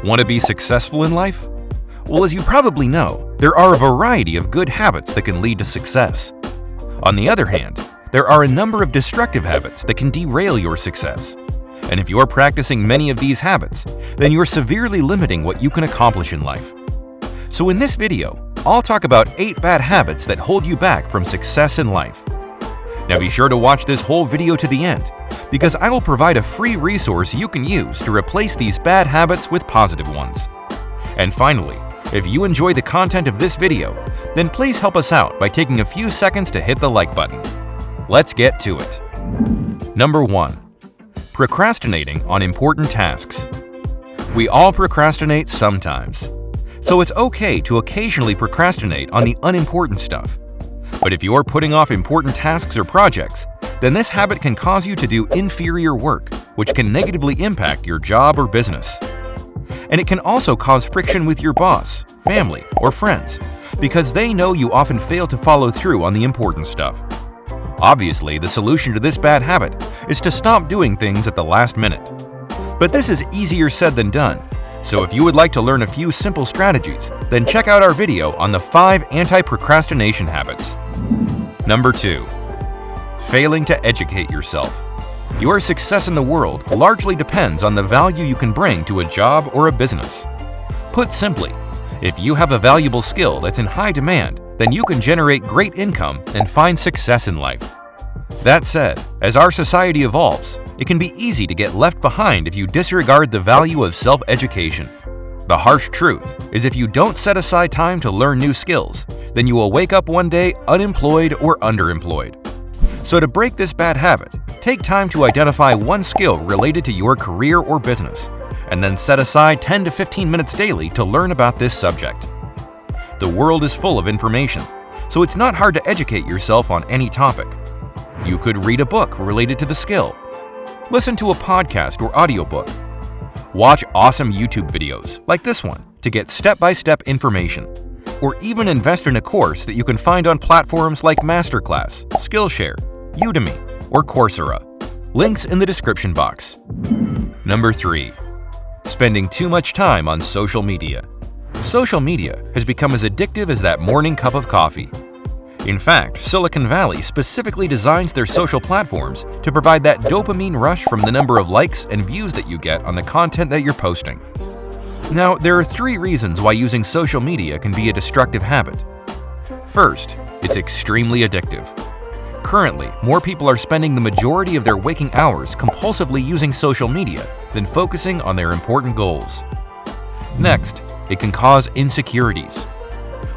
Want to be successful in life? Well, as you probably know, there are a variety of good habits that can lead to success. On the other hand, there are a number of destructive habits that can derail your success. And if you're practicing many of these habits, then you're severely limiting what you can accomplish in life. So in this video, I'll talk about 8 bad habits that hold you back from success in life. Now be sure to watch this whole video to the end, because I will provide a free resource you can use to replace these bad habits with positive ones. And finally, if you enjoy the content of this video, then please help us out by taking a few seconds to hit the like button. Let's get to it. Number 1. Procrastinating on important tasks. We all procrastinate sometimes. So it's okay to occasionally procrastinate on the unimportant stuff. But if you're putting off important tasks or projects, then this habit can cause you to do inferior work, which can negatively impact your job or business. And it can also cause friction with your boss, family, or friends, because they know you often fail to follow through on the important stuff. Obviously, the solution to this bad habit is to stop doing things at the last minute. But this is easier said than done, so if you would like to learn a few simple strategies, then check out our video on the 5 anti-procrastination habits. Number 2. Failing to educate yourself. Your success in the world largely depends on the value you can bring to a job or a business. Put simply, if you have a valuable skill that's in high demand, then you can generate great income and find success in life. That said, as our society evolves, it can be easy to get left behind if you disregard the value of self-education. The harsh truth is if you don't set aside time to learn new skills, then you will wake up one day unemployed or underemployed. So to break this bad habit, take time to identify one skill related to your career or business, and then set aside 10 to 15 minutes daily to learn about this subject. The world is full of information, so it's not hard to educate yourself on any topic. You could read a book related to the skill, listen to a podcast or audiobook, watch awesome YouTube videos like this one to get step-by-step information, or even invest in a course that you can find on platforms like Masterclass, Skillshare, Udemy, or Coursera. Links in the description box. Number 3. Spending too much time on social media. Social media has become as addictive as that morning cup of coffee. In fact, Silicon Valley specifically designs their social platforms to provide that dopamine rush from the number of likes and views that you get on the content that you're posting. Now, there are 3 reasons why using social media can be a destructive habit. First, it's extremely addictive. Currently, more people are spending the majority of their waking hours compulsively using social media than focusing on their important goals. Next, it can cause insecurities.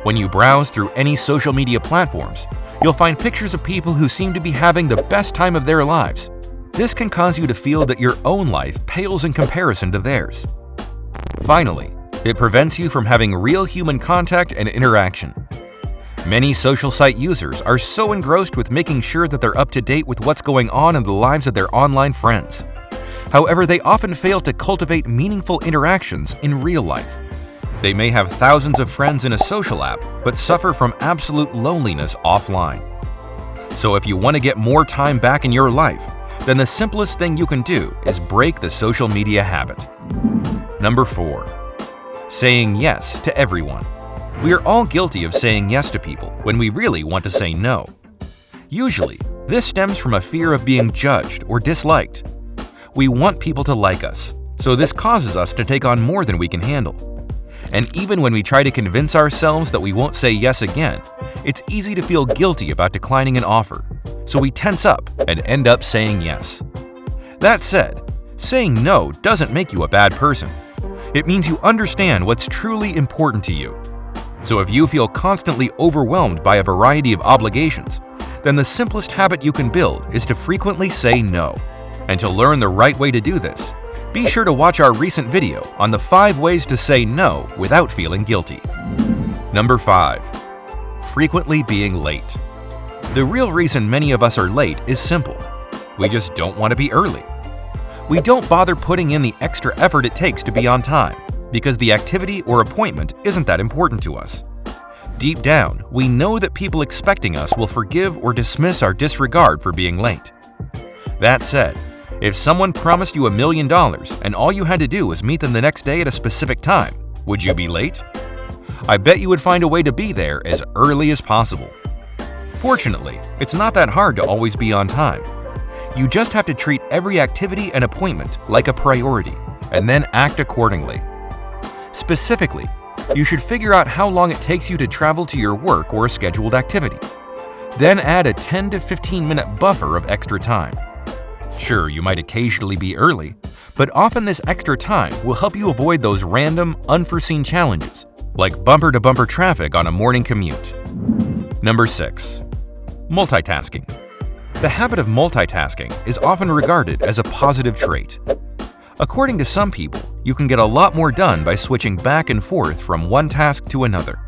When you browse through any social media platforms, you'll find pictures of people who seem to be having the best time of their lives. This can cause you to feel that your own life pales in comparison to theirs. Finally, it prevents you from having real human contact and interaction. Many social site users are so engrossed with making sure that they're up to date with what's going on in the lives of their online friends. However, they often fail to cultivate meaningful interactions in real life. They may have thousands of friends in a social app, but suffer from absolute loneliness offline. So if you want to get more time back in your life, then the simplest thing you can do is break the social media habit. Number 4. Saying yes to everyone. We are all guilty of saying yes to people when we really want to say no. Usually, this stems from a fear of being judged or disliked. We want people to like us, so this causes us to take on more than we can handle. And even when we try to convince ourselves that we won't say yes again, it's easy to feel guilty about declining an offer, so we tense up and end up saying yes. That said, saying no doesn't make you a bad person. It means you understand what's truly important to you. So if you feel constantly overwhelmed by a variety of obligations, then the simplest habit you can build is to frequently say no. And to learn the right way to do this, be sure to watch our recent video on the 5 ways to say no without feeling guilty. Number 5. Frequently being late. The real reason many of us are late is simple. We just don't want to be early. We don't bother putting in the extra effort it takes to be on time because the activity or appointment isn't that important to us. Deep down, we know that people expecting us will forgive or dismiss our disregard for being late. That said, If someone promised you $1 million and all you had to do was meet them the next day at a specific time, would you be late? I bet you would find a way to be there as early as possible. Fortunately, it's not that hard to always be on time. You just have to treat every activity and appointment like a priority, and then act accordingly. Specifically, you should figure out how long it takes you to travel to your work or a scheduled activity. Then add a 10 to 15-minute buffer of extra time. Sure, you might occasionally be early, but often this extra time will help you avoid those random, unforeseen challenges, like bumper-to-bumper traffic on a morning commute. Number 6. Multitasking. The habit of multitasking is often regarded as a positive trait. According to some people, you can get a lot more done by switching back and forth from one task to another.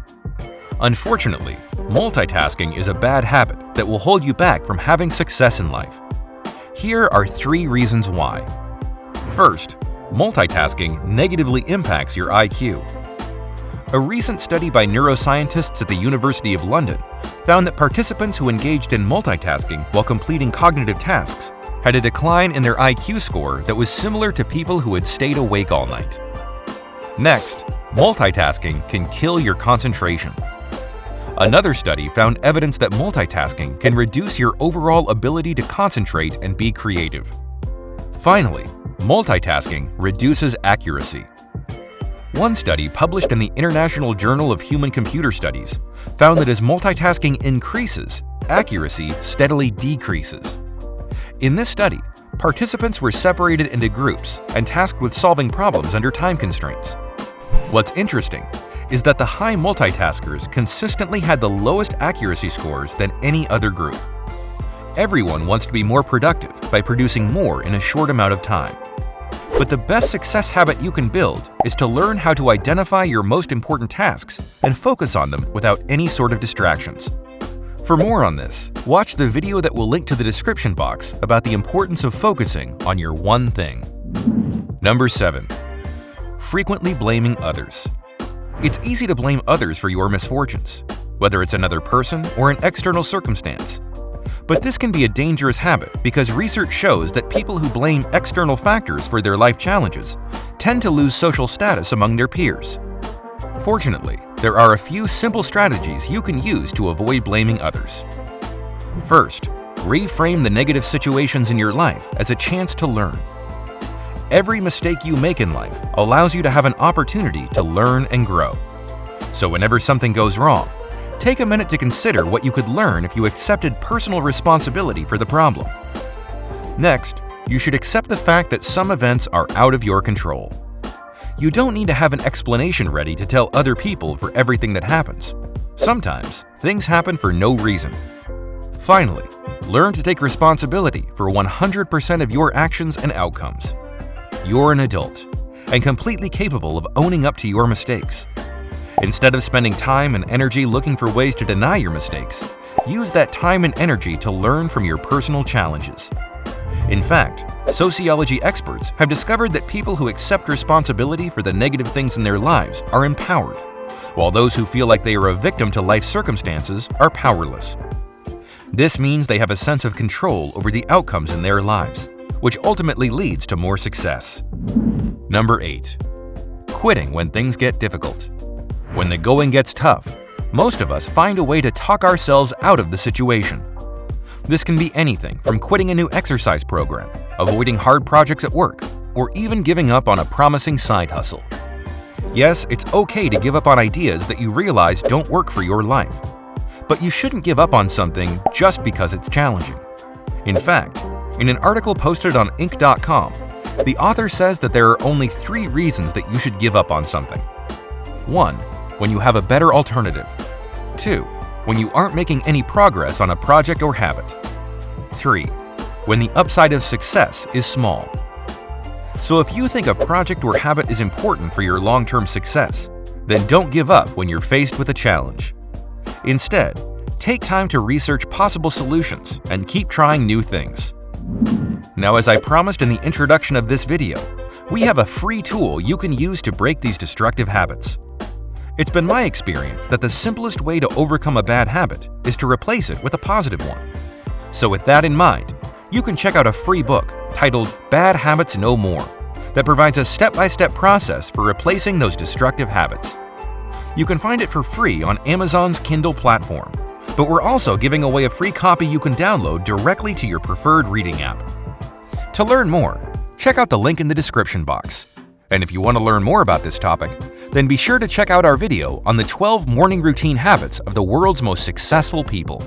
Unfortunately, multitasking is a bad habit that will hold you back from having success in life. Here are 3 reasons why. First, multitasking negatively impacts your IQ. A recent study by neuroscientists at the University of London found that participants who engaged in multitasking while completing cognitive tasks had a decline in their IQ score that was similar to people who had stayed awake all night. Next, multitasking can kill your concentration. Another study found evidence that multitasking can reduce your overall ability to concentrate and be creative. Finally, multitasking reduces accuracy. One study published in the International Journal of Human Computer Studies found that as multitasking increases, accuracy steadily decreases. In this study, participants were separated into groups and tasked with solving problems under time constraints. What's interesting is that the high multitaskers consistently had the lowest accuracy scores than any other group. Everyone wants to be more productive by producing more in a short amount of time. But the best success habit you can build is to learn how to identify your most important tasks and focus on them without any sort of distractions. For more on this, watch the video that will link to the description box about the importance of focusing on your one thing. Number 7. Frequently blaming others. It's easy to blame others for your misfortunes, whether it's another person or an external circumstance. But this can be a dangerous habit because research shows that people who blame external factors for their life challenges tend to lose social status among their peers. Fortunately, there are a few simple strategies you can use to avoid blaming others. First, reframe the negative situations in your life as a chance to learn. Every mistake you make in life allows you to have an opportunity to learn and grow. So whenever something goes wrong, take a minute to consider what you could learn if you accepted personal responsibility for the problem. Next, you should accept the fact that some events are out of your control. You don't need to have an explanation ready to tell other people for everything that happens. Sometimes, things happen for no reason. Finally, learn to take responsibility for 100% of your actions and outcomes. You're an adult and completely capable of owning up to your mistakes. Instead of spending time and energy looking for ways to deny your mistakes, use that time and energy to learn from your personal challenges. In fact, sociology experts have discovered that people who accept responsibility for the negative things in their lives are empowered, while those who feel like they are a victim to life circumstances are powerless. This means they have a sense of control over the outcomes in their lives, which ultimately leads to more success. Number 8. Quitting when things get difficult. When the going gets tough, most of us find a way to talk ourselves out of the situation. This can be anything from quitting a new exercise program, avoiding hard projects at work, or even giving up on a promising side hustle. Yes, it's okay to give up on ideas that you realize don't work for your life. But you shouldn't give up on something just because it's challenging. In fact, in an article posted on Inc.com, the author says that there are only 3 reasons that you should give up on something. 1. When you have a better alternative. 2. When you aren't making any progress on a project or habit. 3. When the upside of success is small. So if you think a project or habit is important for your long-term success, then don't give up when you're faced with a challenge. Instead, take time to research possible solutions and keep trying new things. Now, as I promised in the introduction of this video, we have a free tool you can use to break these destructive habits. It's been my experience that the simplest way to overcome a bad habit is to replace it with a positive one. So with that in mind, you can check out a free book titled Bad Habits No More that provides a step-by-step process for replacing those destructive habits. You can find it for free on Amazon's Kindle platform, but we're also giving away a free copy you can download directly to your preferred reading app. To learn more, check out the link in the description box. And if you want to learn more about this topic, then be sure to check out our video on the 12 morning routine habits of the world's most successful people.